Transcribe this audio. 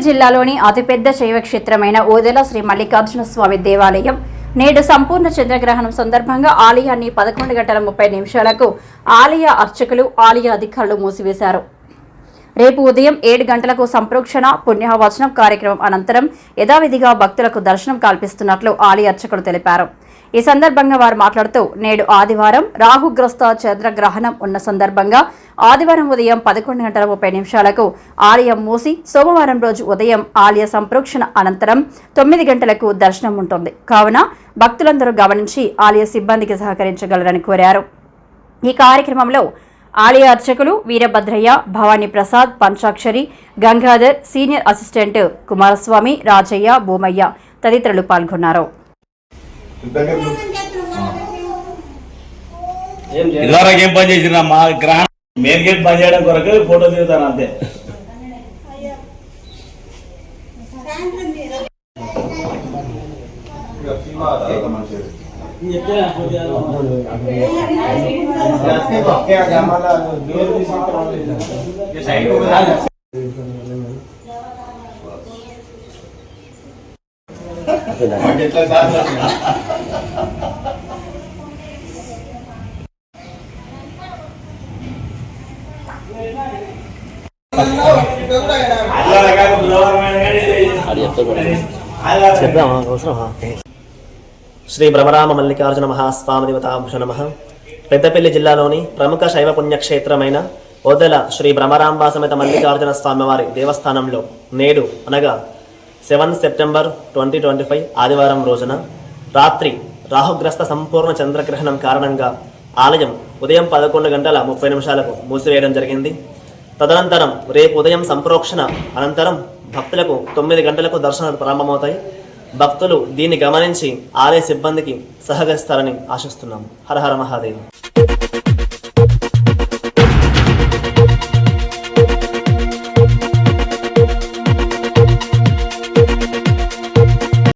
జిల్లాలోని అతిపెద్ద శైవ క్షేత్రమైన ఓదెల శ్రీ మల్లికార్జున స్వామి దేవాలయం నేడు సంపూర్ణ చంద్రగ్రహణం సందర్భంగా ఆలయాన్ని 11:30 ఆలయ అర్చకులు ఆలయ అధికారులు మూసివేశారు. రేపు ఉదయం 7 గంటలకు సంప్రోక్షణ పుణ్యవచనం కార్యక్రమం అనంతరం యథావిధిగా భక్తులకు దర్శనం కల్పిస్తున్నట్లు ఆలయ అర్చకులు తెలిపారు. ఈ సందర్భంగా వారు మాట్లాడుతూ నేడు ఆదివారం రాహుగ్రస్త చంద్రగ్రహణం ఉన్న సందర్భంగా ఆదివారం ఉదయం 11:30 ఆలయం మూసి సోమవారం రోజు ఉదయం ఆలయ సంప్రోక్షణ అనంతరం 9 గంటలకు దర్శనం ఉంటుంది. కావున భక్తులందరూ గమనించి ఆలయ సిబ్బందికి సహకరించగలరని కోరారు. ఈ కార్యక్రమంలో ఆలయ అర్చకులు వీరభద్రయ్య, భవానీ ప్రసాద్, పంచాక్షరి, గంగాధర్, సీనియర్ అసిస్టెంట్ కుమారస్వామి, రాజయ్య, భూమయ్య తదితరులు పాల్గొన్నారు. ఇదివరకు ఏం పని చేసిన మా గ్రహణం మెయిన్ గేట్ బంద్ చేయడం కొరకు ఫోటో దిగుతాను అంతే. శ్రీ భ్రమరామ మల్లికార్జున మహాస్వామి దేవతాభూషణ నమః. పెద్దపల్లి జిల్లాలోని ప్రముఖ శైవ పుణ్యక్షేత్రమైన ఓదెల శ్రీ భ్రమరాంబ సమేత మల్లికార్జున స్వామివారి దేవస్థానంలో నేడు అనగా 7 సెప్టెంబర్ 2025 ఆదివారం రోజున రాత్రి రాహుగ్రస్త సంపూర్ణ చంద్రగ్రహణం కారణంగా ఆలయం ఉదయం 11:30 మూసివేయడం జరిగింది. తదనంతరం రేపు ఉదయం సంప్రోక్షణ అనంతరం భక్తులకు 9 గంటలకు దర్శనాలు ప్రారంభమవుతాయి. భక్తులు దీన్ని గమనించి ఆలయ సిబ్బందికి సహకరిస్తారని ఆశిస్తున్నాము. హర హర మహాదేవ్.